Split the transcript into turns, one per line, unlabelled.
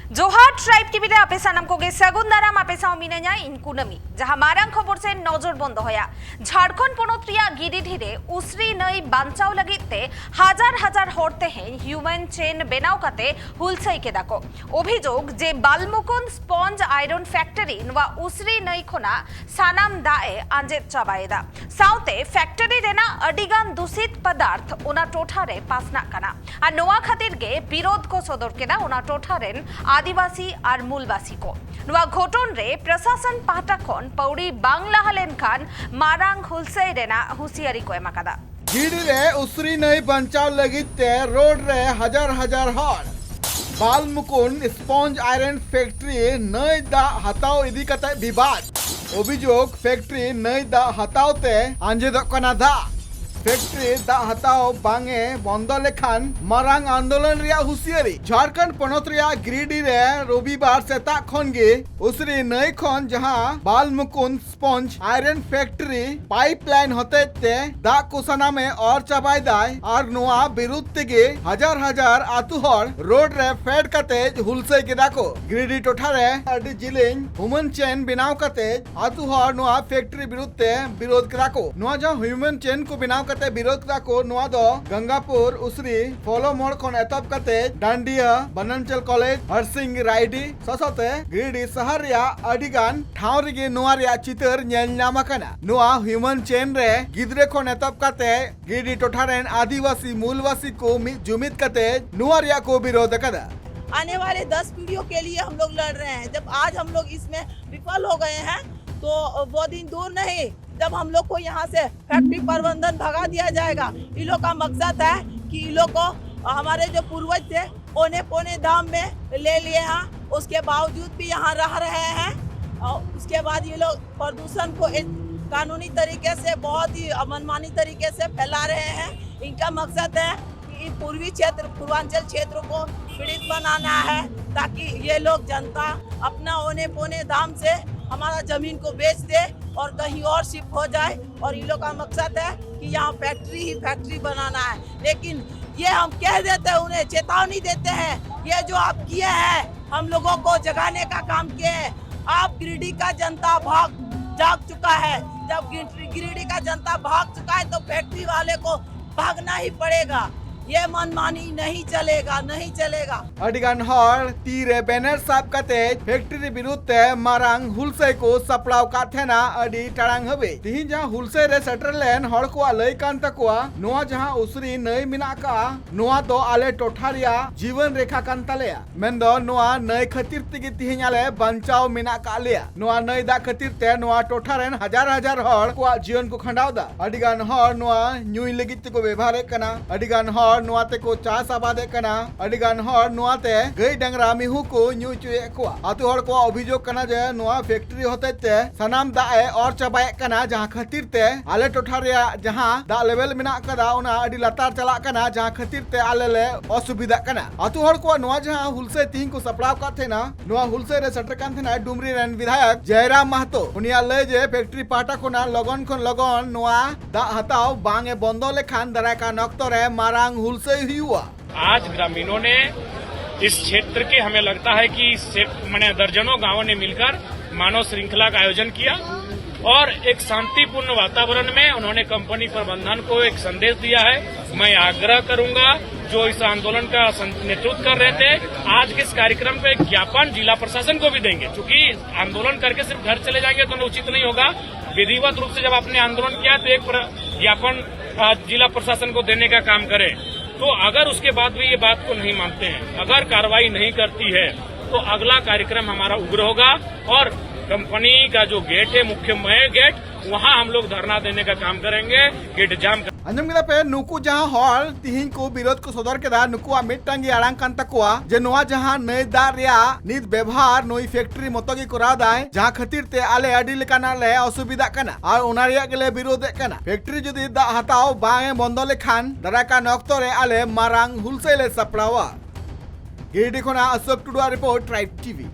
जोहार tribe TV रे आपे सानाम कोगे सागुन दाराम आपे साव मिनाया इन कुनमी जहां मारांग खबर से नजर बंद होया झारखंड पोनोत रिया गिरिडीह रे उसरी नई बांचाव लगिते हजार हजार हर तेहेन ह्यूमन चेन बेनाव काते हुलसाई के दाको अभियोग जे बालमुकुंद स्पंज आयरन फैक्टरी नवा उसरी नई खोना सानाम दाए आंजेद चाबाएदा साउते फैक्टरी रेना अडिगान दूषित पदार्थ ओना टोठा रे पासना काना आ नोआ खातिर गे विरोध को सदर केना ओना टोठा रेन आदिवासी और मूलवासी को नवा घटन रे प्रशासन पाहटा खन पौड़ी बांगला हलेन खान मारांग हुलसाई रेना हुसियारी को एमाकादा
गिरिडीह रे उसरी नई बंचाव लगिते रोड रे हजार हजार हर बालमुकुंद स्पंज आयरन फैक्ट्री नई दा हताव इदी कते विवाद अभियोग फैक्ट्री नई दा हतावते आंजेदक कना दा फैक्ट्री दा हताव बांगे बंद लेखान मारांग आंदोलन रिया हुसियारी झारखंड पोनोत रिया गिरिडीह रे रविवार सेता खन गे उसरी नई खन जहां Balmukund sponge iron factory pipeline होते दा कोसाना में और चाबाई दाय और नोआ विरुद्ध तेगे हजार हजार आतु हर रोड रे फेड कते हुलसाई के दाको गिरिडीह टोठा रे अडी जिलिंग ह्यूमन चेन बिनाव कते आतु हर नोआ फैक्ट्री विरुद्ध विरोध के दाको नोआ जहां ह्यूमन चेन को बिनाव विरोध को नोआ दो गंगापुर उसरी फॉलो मोड़ खन एतब कते डांडिया बनंचल कॉलेज हरसिंग राइडी ससते गिरिडीह शहर रिया अडिगान ठाव रेगे नोआ रिया चितर नेल नाम आकना नोआ ह्यूमन चेन रे गिदरे खन एतब कते गिरिडीह टोठा रेन आदिवासी मूलवासी को जुमित कते नोआ रिया को विरोध कदा
आने वाले 10 पीढ़ियों के लिए हम लोग लड़ रहे हैं। जब आज हम लोग इसमें विफल हो गए हैं तो वो दिन दूर नहीं जब हम लोग को यहाँ से फैक्ट्री प्रबंधन भगा दिया जाएगा। इन लोग का मकसद है कि इन लोग को हमारे जो पूर्वज थे औने पौने दाम में ले लिए हैं, उसके बावजूद भी यहाँ रह रहे हैं। और उसके बाद ये लोग प्रदूषण को एक कानूनी तरीके से बहुत ही मनमानी तरीके से फैला रहे हैं। इनका मकसद है कि पूर्वी क्षेत्र पूर्वांचल क्षेत्र को पीड़ित बनाना है ताकि ये लोग जनता अपना औने पौने दाम से हमारा जमीन को बेच दे और कहीं और शिफ्ट हो जाए। और इन लोग का मकसद है कि यहाँ फैक्ट्री ही फैक्ट्री बनाना है। लेकिन ये हम कह देते हैं, उन्हें चेतावनी देते हैं, ये जो आप किए हैं हम लोगों को जगाने का काम किए हैं। आप गिरिडीह का जनता जाग चुका है। जब गिरिडीह का जनता भाग चुका है तो फैक्ट्री वाले को भागना ही पड़ेगा। ये मनमानी नहीं चलेगा, नहीं चलेगा।
अडिगान हर तीरे बैनर साब कते फैक्ट्री विरुद्ध मारांग हुलसाई को सपड़ाव काथेना अडी टांग हबे तिहिन जहां हुलसाई रे सेटल लेन हर को लई कान तकवा नोआ जहां उसरी नई मिना का नोआ दो आले टोठारिया जीवन रेखा कान तलेया मेंदो नोआ नई खतिर तिगे तिहिन आले बंचाव मिना का लेया नोआ नई दा खतिर ते नोआ टोठा रेन हजार हजार हर को जीवन को खंडाव दा अडिगान हर नोआ न्यूई लगित को व्यवहार कना अडिगान हर नोआते को चास आबादे कना अडिगान हर नोआते गई डंगरा मिहू को न्यू चुए को आतु हर को अभियोग कना जे नोआ फैक्ट्री होते ते सनाम दाए और चबाए कना जहां खातिर ते आले टोठा रे जहां दा लेवल मिना कदा ओना अडी लतार चला कना जहां खातिर ते आले ले असुविधा कना आतु हर को नोआ जहां हुलसे तीन को सपड़ाव काथे ना नोआ हुलसे रे सटर कान थेना डुमरी रेन विधायक जयराम महतो उनिया ले जे फैक्ट्री पाटा कोना लगन खन लगन नोआ दा हताव बांगे बंदो लेखान दराय का नक्तरे मारांग हुलसे हुआ।
आज ग्रामीणों ने इस क्षेत्र के हमें लगता है कि मैंने दर्जनों गांवों ने मिलकर मानव श्रृंखला का आयोजन किया और एक शांतिपूर्ण वातावरण में उन्होंने कंपनी प्रबंधन को एक संदेश दिया है। मैं आग्रह करूंगा जो इस आंदोलन का नेतृत्व कर रहे थे आज के इस कार्यक्रम को एक ज्ञापन जिला प्रशासन को भी देंगे, क्योंकि आंदोलन करके सिर्फ घर चले जाएंगे तो उचित नहीं होगा। विधिवत रूप से जब आपने आंदोलन किया तो एक ज्ञापन जिला प्रशासन को देने का काम करें। तो अगर उसके बाद भी ये बात को नहीं मानते हैं, अगर कार्रवाई नहीं करती है तो अगला कार्यक्रम हमारा उग्र होगा और कंपनी का जो गेट है मुख्य गेट वहां हम लोग धरना देने का काम करेंगे, गेट जाम कर
अंजम गिदा पे नुकु जहां हॉल तिहिन को विरोध को सदर के दा नुकुआ मिटटांगी आड़ांग कान तकुआ जे नोआ जहां नई दार रिया नित व्यवहार नई फैक्ट्री मतगी करा दाय जहां खातिर ते आले अडी लेकाना ले असुविधा कना और ओना रिया गेले विरोध कना फैक्ट्री जदी दा हताव बांगे बंद लेखान दरा का नक्तो रे आले मारांग हुलसे ले सपड़ावा गिरिडीह खोना अशोक टुडुआ रिपोर्ट ट्राइब टीवी।